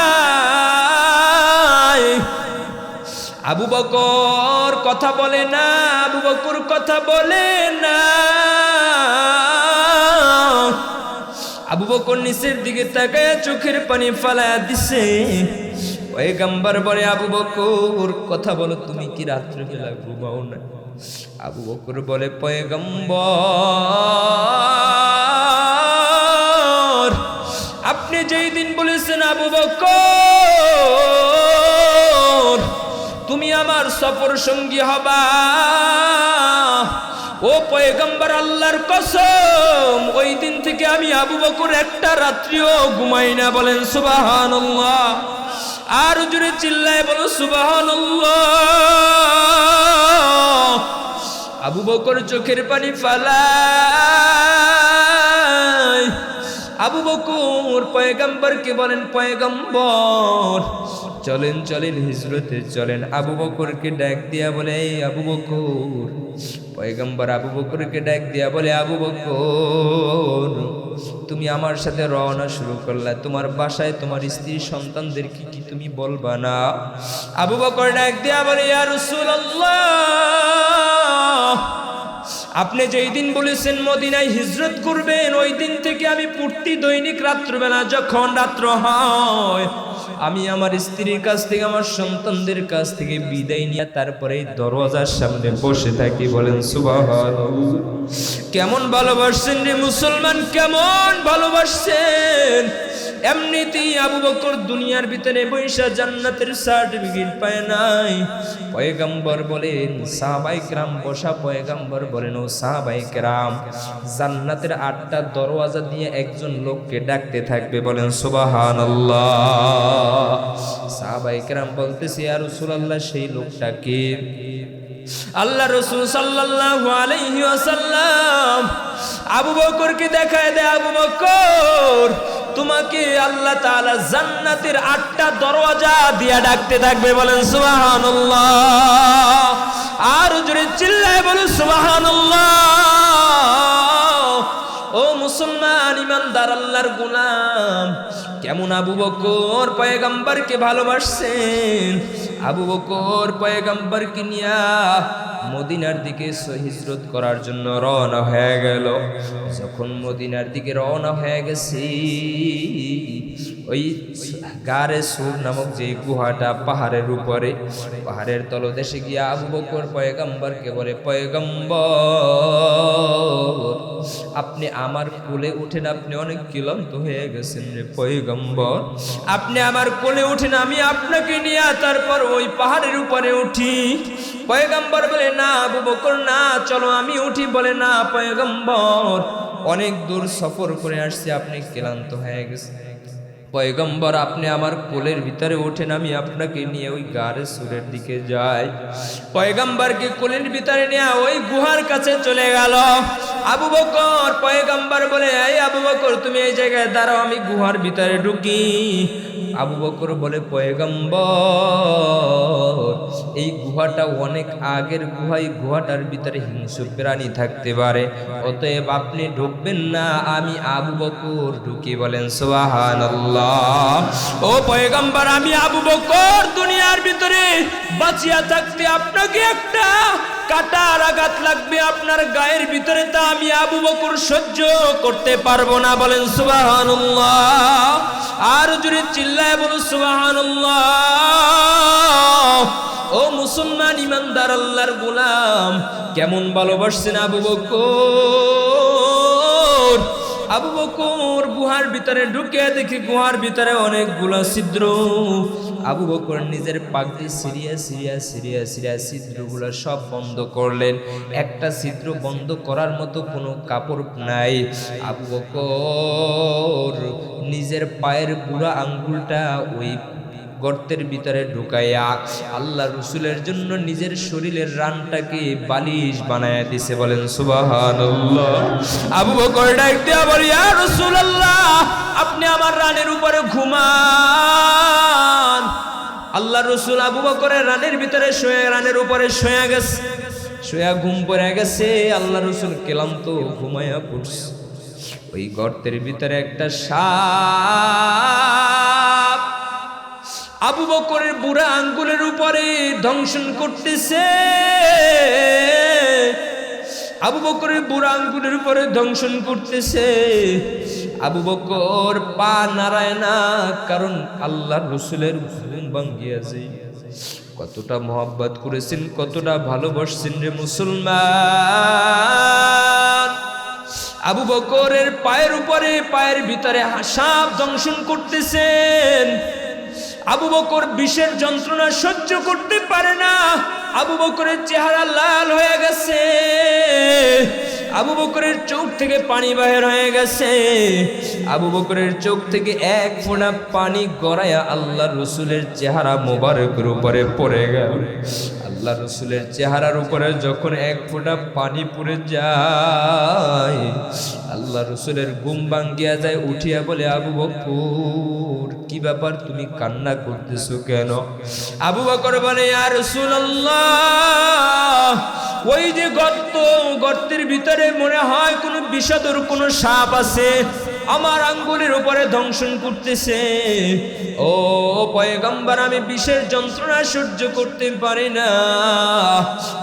Speaker 1: আবু বকর কথা বলে না, আবু বকর কথা বলে না। আবু বকর নিচের দিকে তাকায় চোখের পানি ফালায়া দিছে। পয়গম্বর বলে, আবু বকর কথা বলো, তুমি কি রাত্রিবেলা ঘুমাও না? আবু বকর বলে, পয়গম্বর আপনি যেই দিন বলেছেন আবু বকর তুমি আমার সফর সঙ্গী হবা, ও পয়গম্বর আল্লাহর কসম ওই দিন থেকে আমি আবু বকর একটা রাত্রিও ঘুমাই না। বলেন সুবহানাল্লাহ। আর জোরে চিল্লায় বলো সুবহানাল্লাহ। আবু বকর চোখের পানি ফালায়। আবু বকর পয়গম্বরকে বলেন, পয়গম্বর চলেন চলেন হিজরতে চলেন। আবু বকরকে ডাক দিয়া বলে, এই আবু বকর। পয়গম্বর আবু বকরকে ডাক দিয়া বলে, আবু বকর তুমি আমার সাথে রওনা শুরু করলা, তোমার বাসায় তোমার স্ত্রী সন্তানদেরকে কি তুমি বলবা না? আবু বকর ডাক দিয়া বলে, ইয়া রাসূলুল্লাহ আপনি যেই দিন বলেছেন মদিনায় হিজরত করবেন ওই দিন থেকে আমি প্রতি দৈনিক রাত্রবেলা যখন রাত্র হয় আমি আমার স্ত্রীর কাছ থেকে আমার সন্তানদের কাছ থেকে বিদায় নিয়ে তারপরে দরওয়াজার সামনে বসে থাকি। বলেন সুবহানাল্লাহ। কেমন ভালোবাসছেন রে মুসলমান, কেমন ভালোবাসছেন। এমনিতেই আবু বকর দুনিয়ার ভিতরে বৈশা জান্নাতের সার্টিফিকেট পায় নাই। পয়গম্বর বলেন সাহাবায়ে কেরাম বসা, পয়গম্বর বলেন ও সাহাবায়ে কেরাম জান্নাতের 8টা দরওয়াজা দিয়ে একজন লোককে ডাকতে থাকবে। বলেন সুবহানাল্লাহ। সাহাবায়ে কেরাম বলতেছে, ইয়া রাসূলুল্লাহ সেই লোকটা কে? আল্লাহ রাসূল সাল্লাল্লাহু আলাইহি ওয়াসাল্লাম আবু বকরকে দেখায় দেয়, আবু বকর তোমাকে আল্লাহ তাআলা জান্নাতের 8টা দরওয়াজা দিয়া ডাকতে থাকবে। বলেন সুবহানাল্লাহ। আর জোরে চিল্লায় বলেন সুবহানাল্লাহ। ও মুসলমান ইমানদার আল্লাহর গোলাম, কেমন আবু বকর পয়গম্বরকে ভালোবাসছেন। আবু বকর পয়গম্বরকে নিয়া মদিনার দিকে হিজরত করার জন্য রওনা হয়ে গেল। যখন মদিনার দিকে রওনা হয়ে গেছি ওই গারে সুর নামক যে গুহাটা পাহাড়ের উপরে, পাহাড়ের তলদেশে গিয়া আবু বকর পয়গম্বরকে বলে, পয়গম্বর আপনি আমার কোলে উঠেন, আপনি অনেক ক্লান্ত হয়ে গেছেন রে পয়গম্বর, আপনি আমার কোলে উঠেন, আমি আপনাকে নিয়ে তারপর ওই পাহাড়ের উপরে উঠি। পয়গম্বর বলে, না আবু বকর না, চলো আমি উঠি। বলে, না পয়গম্বর অনেক দূর সফর করে আসছি, আপনি ক্লান্ত হয়ে গেছেন। পয়গম্বর আপনি আমার কোলের ভিতরে ওঠেন, আমি আপনাকে নিয়ে ওই গারে সুরের দিকে যাই। পয়গম্বরকে কোলের ভিতরে নিয়ে ওই গুহার কাছে চলে গেল আবু বকর। পয়গম্বর বলে, এই আবু বকর তুমি এই জায়গায় দাঁড়াও, আমি গুহার ভিতরে ঢুকি। আবু বকর বলে, পয়গম্বর এই গুহাটা অনেক আগের গুহা, এই গুহাটার ভিতরে হিংস্র প্রাণী থাকতে পারে, অতএব আপনি ঢুকবেন না, আমি আবু বকর ঢুকি। বলেন সুবহানাল্লাহ। ও পয়গম্বর আমি আবু বকর দুনিয়ার ভিতরে বাঁচিয়া থাকতে আপনাকে একটা কাটার আঘাত লাগবে আপনার গায়ের ভিতরে, তা আমি আবু বকর সহ্য করতে পারবো না। বলেন সুবহানাল্লাহ। আর জোরে চিল্লায় বলো সুবহানাল্লাহ। ও মুসলমান ইমানদার আল্লাহর গোলাম, কেমন ভালোবাসছেন আবু বকর। আবু বকর গুহার ভিতরে ঢুকে দেখি গুহার ভিতরে অনেকগুলো ছিদ্র। আবু বকর নিজের পাক দিয়ে সিরিয়া ছিদ্রগুলো সব বন্ধ করলেন। একটা ছিদ্র বন্ধ করার মতো কোনো কাপড় নাই। আবু বকর নিজের পায়ের বুড়া আঙ্গুলটা ওই গর্তের ভিতরে ঢুকাইয়া আল্লাহ রসুলের জন্য নিজের শরীরের রানটাকে বালিশ বানায়া দিছে। বলেন সুবহানাল্লাহ। আবু বকর ডাক দিয়া বলে, ইয়া রাসূলুল্লাহ, আপনি আমার রানের উপরে ঘুমান। আল্লাহ রসুল আবু বকরের রানের ভিতরে শুয়ে, রানের উপরে শুয়ে গেছে, শুয়া ঘুম পড়ে গেছে। আল্লাহ রসুল ক্লান্ত ঘুমায়া পড়ছে। ওই গর্তের ভিতরে একটা সাপ আবু বকরের বুড়া আঙ্গুলের উপরে দংশন করতেছে। আবু বকরের বুড়া আঙ্গুলের উপরে দংশন করতেছে। আবু বকর পা নাড়ায় না, কারণ আল্লাহ রসুলের ঘুম ভাঙ্গিয়া যায়। কতটা মোহাব্বত করেছেন, কতটা ভালোবাসছেন রে মুসলমান। আবু বকরের পায়ের উপরে, পায়ের ভিতরে সাপ দংশন করতেছেন। আবু বকর বিষের যন্ত্রণা সহ্য করতে পারে না। আবু বকরের চেহারা লাল হয়ে গেছে। আবু বকরের চোখ থেকে পানি বাহির হয়ে গেছে। আবু বকরের চোখ থেকে এক ফোঁটা পানি গড়াইয়া আল্লাহ রসুলের চেহারা মোবারকের উপরে পড়ে গেল। আল্লাহ রসুলের চেহারার উপরে যখন এক ফোঁটা পানি পড়ে যায়, আল্লাহ রসুলের ঘুম ভাঙ্গিয়া যায়। উঠিয়া বলে, আবু বকর, কি ব্যাপার, তুমি কান্না করতেছো কেন? আবু বকর বলে, ইয়া রাসূলুল্লাহ, ওই যে গর্ত, গর্তের ভিতরে মনে হয় কোনো বিষাদর কোনো সাপ আছে, আমার আঙ্গুলের উপরে দংশন করতেছে। ও পয়গম্বর, আমি বিষের যন্ত্রণা সহ্য করতে পারি না।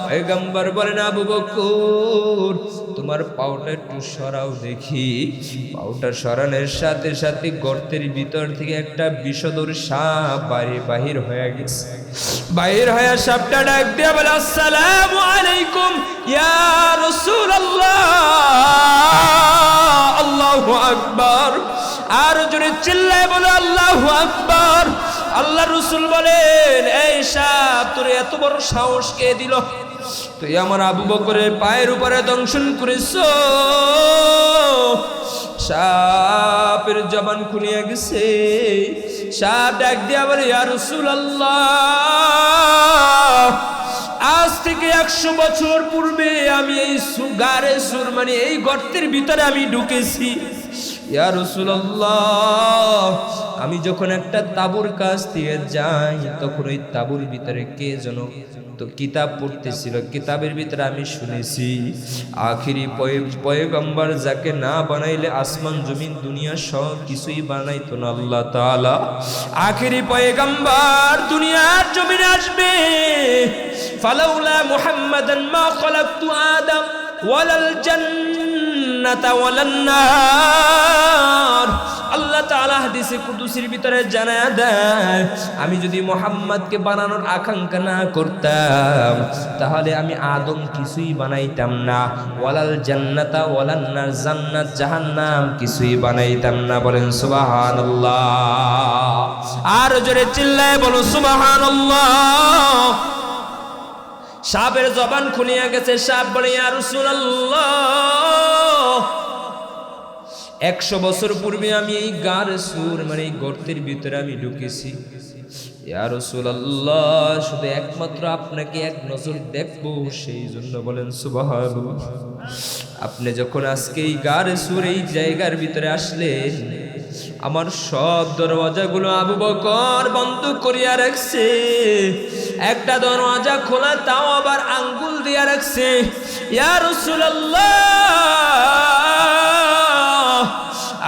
Speaker 1: পয়গম্বর বলেন, আবু বকর, তোমার পাওটা একটু সরাও দেখি। পাওটা সরানোর সাথে সাথে গর্তের ভিতর থেকে একটা বিষধর সাপ বাহির হয়ে গেছে। বাহির হয়ে সাপটা ডাক দিয়ে বলে, আসসালামু আলাইকুম ইয়া রাসূলুল্লাহ। আল্লাহু আকবার। আর জোরে চিল্লায় বলে, আল্লাহু আকবার। আল্লাহ রসুল বলেন, এই সাপ, তোর এত বড় সাহস কে দিল? তুই আমার আবু বকরের পায়ের উপরে দংশন করেছ। সাপের জবান খুলিয়া গেছে। সাপ ডাক দিয়া বলে, ইয়া রাসূলুল্লাহ, আজ থেকে 100 বছর পূর্বে আমি এই গারে সুর, মানে এই গর্তের ভিতরে আমি ঢুকেছি। ইয়া রাসূলুল্লাহ, আমি যখন একটা তাঁবুর কাছ দিয়ে যাই, তখন ওই তাঁবুর ভিতরে কে যেন তো কিতাব পড়তেছিল। কিতাবের ভিতরে আমি শুনেছি, আখিরি পয়গম্বর যাকে না বানাইলে আসমান জমিন দুনিয়া সব কিছুই বানাইতো না আল্লাহ তাআলা। আখিরি পয়গম্বর দুনিয়ার জমিনে আসবে। ফালাউলা মুহাম্মাদান মা খালাকতু আদম ওয়ালাল জান্নাতা ওয়ালান নার। আল্লাহ তাআলা হাদিসে কুদসির ভিতরে জানায়া দেয়, আমি যদি মুহাম্মদকে বানানোর আকাঙ্ক্ষা না করতাম, তাহলে আমি আদম কিছুই বানাইতাম না। ওয়ালাল জান্নাতা ওয়ালান নার, জান্নাত জাহান্নাম কিছুই বানাইতাম না। বলেন সুবহানাল্লাহ। আর জোরে চিল্লায় বলো সুবহানাল্লাহ। সাপের জবান খুলিয়া গেছে। সাপ বলে, ইয়া রাসূলুল্লাহ, 100 বছর পূর্বে আমি এই গার সুর, মানে এই গর্তের ভিতরে আমি ঢুকেছি। ইয়া রাসূলুল্লাহ, শুধু একমাত্র আপনাকে এক নজর দেখবো, সেই জন্য। বলেন সুবহানাল্লাহ। আপনি যখন আজকে এই গার সুর, এই জায়গার ভিতরে আসলেন, আমার সব দরওয়াজাগুলো আবু বকর বন্ধ করিয়া রাখছে। একটা দরওয়াজা খোলা, তাও আবার আঙ্গুল দিয়া রাখছে। ইয়া রাসূলুল্লাহ,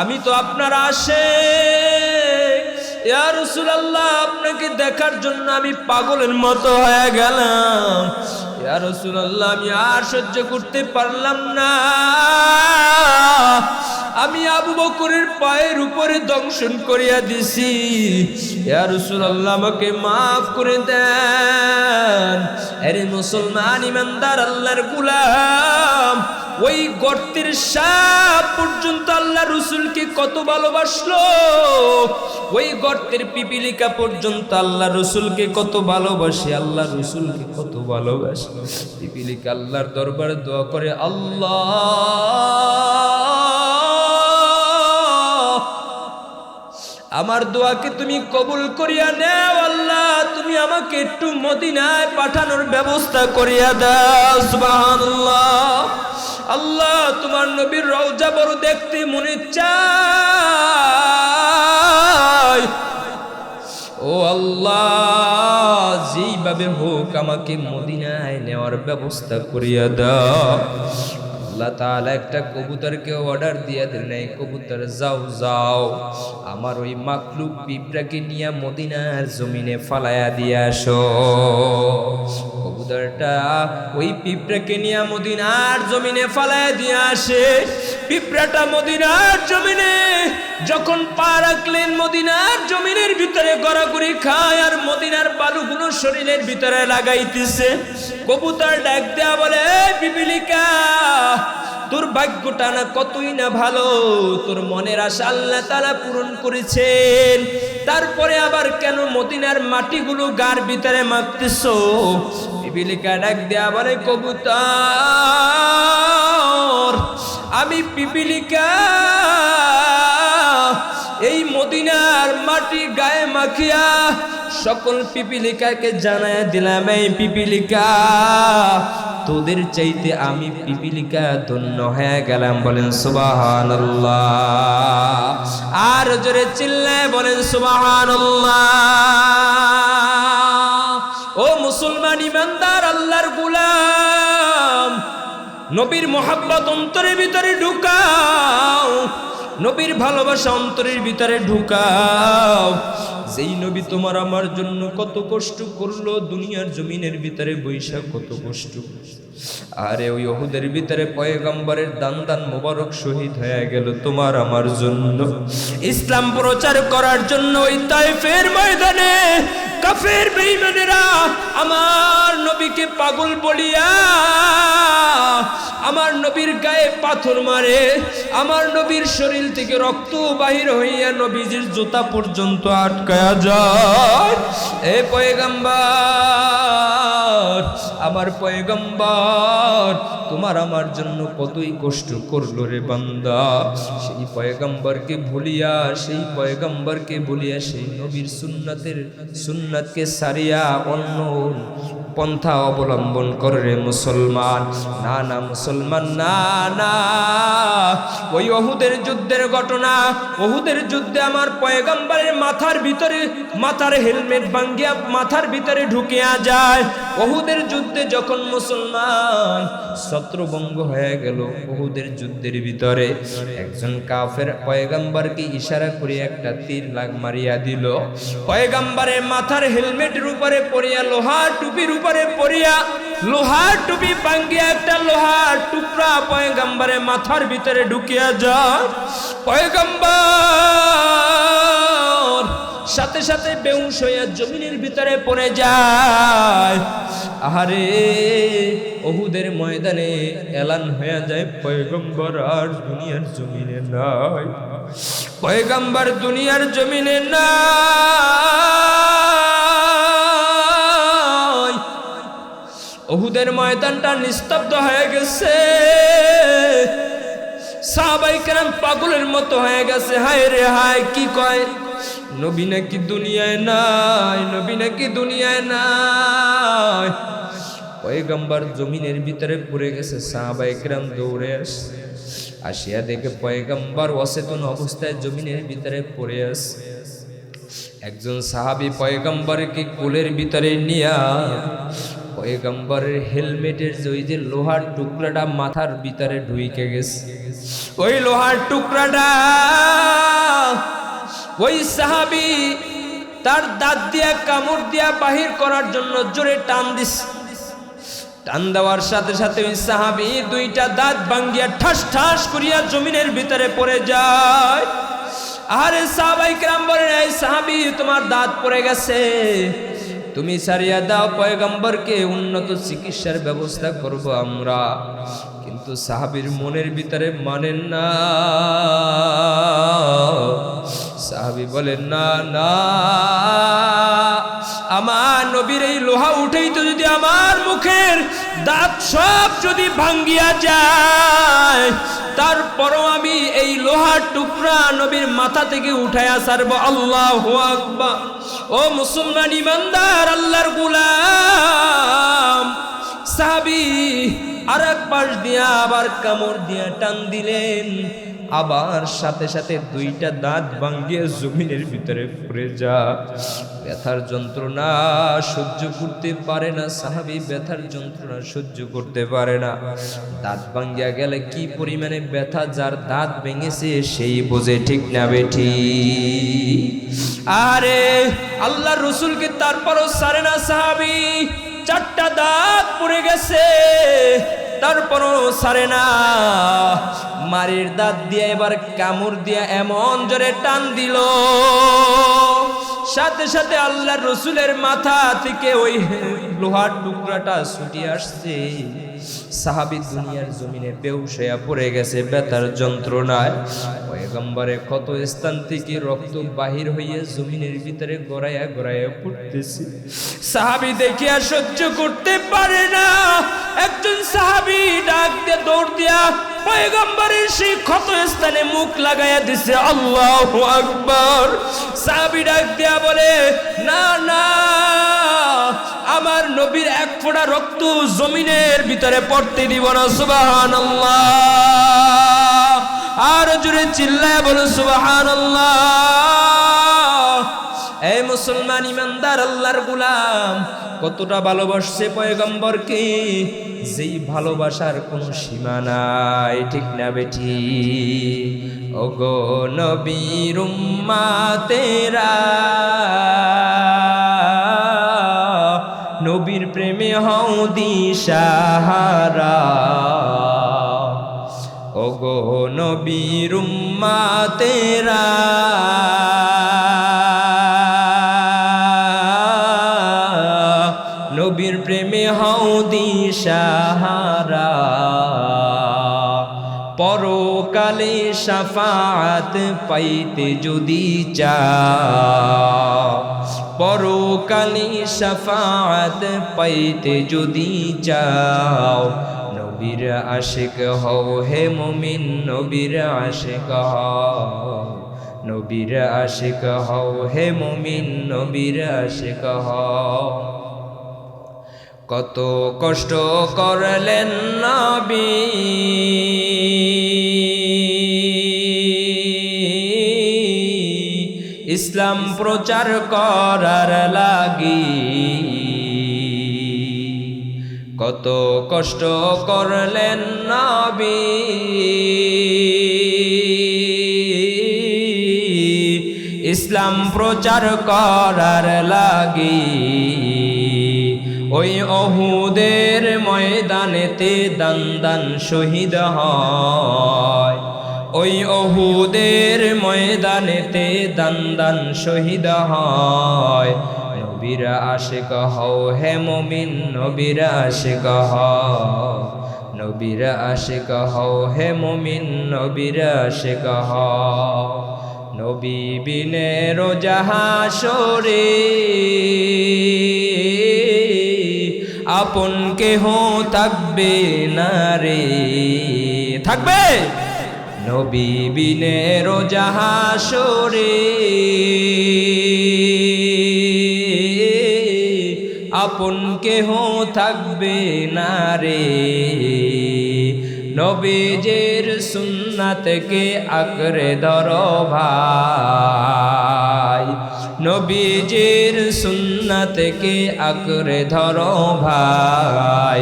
Speaker 1: আমি তো আপনার আশিক। ইয়া রাসূলুল্লাহ, আপনাকে দেখার জন্য আমি পাগলের মতো হয়ে গেলাম। ইয়া রাসূলুল্লাহ, আমি আর সহ্য করতে পারলাম না। আমি আবু বকরের পায়ের উপরে দংশন করিয়া দিছি। ইয়া রাসূলুল্লাহ, আমাকে মাফ করে দেন। আরে মুসলমান, ইমানদার, আল্লাহর গোলাম, ওই গর্তের সাপ পর্যন্ত আল্লাহ রসুলকে কত ভালোবাসলো। ওই গর্তের পিপিলিকা পর্যন্ত আল্লাহ রসুলকে কত ভালোবাসে। আল্লাহ রসুলকে কত ভালোবাসে। পিপিলিকা আল্লাহর দরবারে দোয়া করে, আল্লাহ আমার দোয়াকে তুমি কবুল করিয়া নেও আল্লাহ, তুমি আমাকে একটু মদিনায় পাঠানোর ব্যবস্থা করিয়া দাও। সুবহানাল্লাহ। আল্লাহ, তোমার নবীর রওজা বড় দেখতে মনে চায়। ও আল্লাহ, যেইভাবে হোক আমাকে মদিনায় নেওয়ার ব্যবস্থা করিয়া দাও। আল্লাহ তাআলা একটা কবুতরকে অর্ডার দিয়ে দিলেন, এই কবুতর যাও যাও আমার ওই মাকলুক পিঁপড়াকে নিয়ে মদিনার জমিনে ফালায়া দিয়ে আসো। কবুতরটা ওই পিঁপড়াকে নিয়ে মদিনার জমিনে ফালায়া দিয়ে আসে। পিঁপড়াটা মদিনার জমিনে যখন পা রাখলেন, মদিনার জমিনের ভিতরে গড়াগড়ি খায় আর মদিনার বালুগুলো শরীরের ভিতরে লাগাইতেছে। কবুতর ডাক দেয়া বলে, পিপিলিকা, তোর ভাগ্যটা না কতই না ভালো, তোর মনের আশা আল্লাহ তাআলা পূরণ করেছেন, তারপরে আবার কেন মদিনার মাটিগুলো গার ভিতরে মাখতেছো? পিপিলিকা ডাক দেয়া বলে, কবুতর, আমি পিপিলিকা এই মদিনার মাটি গায়ে মাখিয়া সকল পিপিলিকাকে জানায় দিলাম, এই পিপিলিকা, তোদের চাইতে আমি পিপিলিকা ধন্য হয়ে গেলাম। বলেন সুবহানাল্লাহ। আর জোরে চিল্লায় বলেন সুবহানাল্লাহ। ও মুসলমান ইমানদার আল্লাহর গোলাম, নবীর মোহাব্বত অন্তরের ভিতরে ঢুকাও, নবীর ভালোবাসা অন্তরের ভিতরে ঢুকাও। যেই নবী তোমার আমার জন্য কত কষ্ট করলো, দুনিয়ার জমিনের ভিতরে বৈশা কত কষ্ট। আরে ওই উহুদের ভিতরে পয়গম্বরের দান দান মোবারক শহীদ হয়ে গেল তোমার আমার জন্য, ইসলাম প্রচার করার জন্য। ওই তায়েফের ময়দানে কাফের বেঈমানেরা আমার নবীকে পাগল বলিয়া আমার নবীর গায়ে পাথর মারে, আমার নবীর শরীর থেকে রক্ত বাহির হইয়া নবীজির জুতা পর্যন্ত আটকায়া যায়। এ পয়গম্বর, আমার পয়গম্বর তোমার আমার জন্য কতই কষ্ট করলো রে বান্দা। সেই পয়গম্বরকে ভুলিয়া, সেই পয়গম্বরকে ভুলিয়া সেই নবীর সুন্নাতকে সারিয়া অন্য পন্থা অবলম্বন করে রে মুসলমান। না না মুসলমান, না না। ওই উহুদের যুদ্ধের ঘটনা, উহুদের যুদ্ধে আমার পয়গম্বরের মাথার ভিতরে মাথার হেলমেট ভাঙ্গিয়া মাথার ভিতরে ঢুকিয়া যায়। উহুদের যুদ্ধে যখন মুসলমান ছত্রভঙ্গ হয়ে গেল, উহুদের যুদ্ধের ভিতরে একজন কাফের পয়গম্বরকে ইশারা করে একটা তীর মারিয়া দিল। পয়গম্বরের মাথার হেলমেটের উপরে পড়িয়া, লোহার টুপির উপরে পড়িয়া, লোহার টুপি ভাঙ্গিয়া একটা লোহার টুকরা পয়গম্বরের মাথার ভিতরে ঢুকিয়া যায়। পয়গম্বর সাথে সাথে বেহুশ হইয়া জমিনের ভিতরে পড়ে যায়। আহারে, উহুদের ময়দানে এলান হয়ে যায়, পয়গম্বর আর দুনিয়ার জমিনে নাই, পয়গম্বর দুনিয়ার জমিনে নাই। উহুদের ময়দানটা নিস্তব্ধ হয়ে গেছে। সাহাবায়ে কেরাম পাগলের মতো হয়ে গেছে। হায় রে হায়, কি কয়, নবী নাকি দুনিয়ায় নাই, নবী নাকি দুনিয়ায় নাই। পয়গম্বর জমিনের ভিতরে পড়ে গেছে। সাহাবায়ে কেরাম দৌড়ে আসিয়া দেখে পয়গম্বর অচেতন অবস্থায় জমিনের ভিতরে পড়ে আছে। একজন সাহাবী পয়গম্বরকে কোলের ভিতরে নিয়া পয়গম্বরের হেলমেটের যে লোহার টুকরাটা মাথার ভিতরে ঢুকে গেছে, ওই লোহার টুকরাটা ওই সাহাবী তার দাঁত দিয়া কামড় দিয়া বাহির করার জন্য জোরে টান দিস। টান দেওয়ার সাথে সাথে ওই সাহাবী দুইটা দাঁত ভাঙ্গিয়া ঠাস ঠাস করিয়া জমিনের ভিতরে পড়ে যায়। আরে সাহাবায়ে কেরাম বলেন, এই সাহাবী, তোমার দাঁত পড়ে গেছে, তুমি সারিয়া দাও, পয়গম্বরকে উন্নত চিকিৎসার ব্যবস্থা করব আমরা। কিন্তু সাহাবীর মনের ভিতরে মানেন না। সাহাবী বলেন, না না, আমার নবীর এই লোহা উঠেই তো যদি আমার মুখের দাঁত সব যদি ভাঙ্গিয়া যায়, তারপরও আমি এই লোহার টুকরা নবীর মাথা থেকে উঠায়া ছাড়বো। আল্লাহু আকবার। ও মুসলমান ইমানদার, আল্লাহর গোলাম সাহাবী আরেক পাশ দিয়া আবার কামড় দিয়া টান দিলেন, আবার সাথে সাথে দুইটা দাঁত ভাঙ্গিয়ে জমিনের ভিতরে পড়ে যা। ব্যথার যন্ত্রণা সহ্য করতে পারে না সাহাবী, ব্যথার যন্ত্রণা সহ্য করতে পারে না। দাঁত ভাঙ্গিয়া গেলে কি পরিমাণে ব্যথা যার দাঁত ভেঙেছে সেই বোঝে, ঠিক না বেঠি? আরে আল্লাহ রসুলকে তারপরও ছাড়ে না সাহাবী, চারটা দাঁত পড়ে গেছে তারপরও ছাড়ে না। মারির দাঁত দিয়ে এবার কামড় দিয়া এমন জোরে টান দিল, সাথে সাথে আল্লাহর রসুলের মাথা থেকে ওই লোহার টুকরাটা ছুটে আসছে। সাহাবী দুনিয়ার জমিনে বেহুশ হয়ে পড়ে গেছে ব্যথার যন্ত্রণায়। পয়গম্বরে কত স্থান থেকে রক্ত বাহির হয়ে জমিনের ভিতরে গড়াইয়া গড়াইয়া পড়তেছে। সাহাবী দেখিয়া সহ্য করতে পারে না। একজন সাহাবী ডাক দিয়ে দৌড় দিয়া পয়গম্বরের সেই ক্ষত স্থানে মুখ লাগাইয়া দিছে। আল্লাহু আকবার। সাহাবী ডাক দিয়া বলে, না না, আমার নবীর এক ফোঁটা রক্ত জমিনের ভিতরে পড়তে দিব না। সুবহানাল্লাহ। আর জোরে চিল্লায় বলো সুবহানাল্লাহ। এই মুসলমান ইমানদার আল্লাহর গোলাম কতটা ভালোবাসছে পয়গম্বরকে, যেই ভালোবাসার কোনো সীমা নাই, ঠিক না বেঠি? ওগো নবীর উম্মতেরা, নবীর প্রেমে হও দিশাহারা। ওগো নবীর উম্মতেরা, নবীর প্রেমে হও দিশাহারা। পরকালে শাফাআত পাইতে যদি চাও, পরকালে শাফাআত পাইতে যদি চাও, নবীর আশিক হও হে মুমিন, নবীর আশিক হও, নবীর আশিক হও হে মুমিন, নবীর আশিক হও। কত কষ্ট করলেন নবী, ইসলাম প্রচার করার লাগি। কত কষ্ট করলেন নবী, ইসলাম প্রচার করার লাগি। ওই উহুদের ময়দানেতে দান দান শহীদ হয়, ওই উহুদের ময়দানেতে দান দান শহীদ হয়। নবীর আশিক হও হে মুমিন, নবীর আশিক হও, নবীর আশিক হও হে মুমিন, নবীর আশিক হও। নবী বিনে রোজা হাসরে আপন কেহ থাকবে না রে, থাকবে? নবী বিনে রোজা হাসরে আপন কেহ থাকবে না রে। নবীজির সুন্নাতকে আঁকড়ে ধরো ভাই, নবীজির সুন্নাতকে আঁকড়ে ধরো ভাই।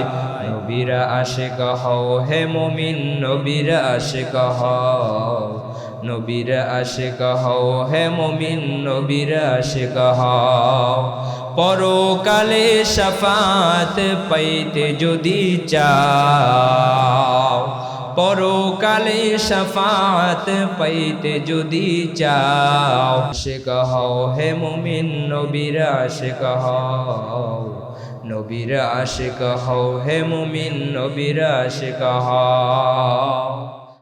Speaker 1: নবীর আশিক হও হে মুমিন, নবীর আশিক হও, নবীর আশিক হও হে মুমিন, নবীর আশিক হও। পরকালে শাফাআত পাইতে যদি চাও, পরকালে শাফাআত পাইতে যদি চাও, আশিক হও হে মুমিন, নবীর আশিক হও, নবীর আশিক হও হে মুমিন, নবীর আশিক হও।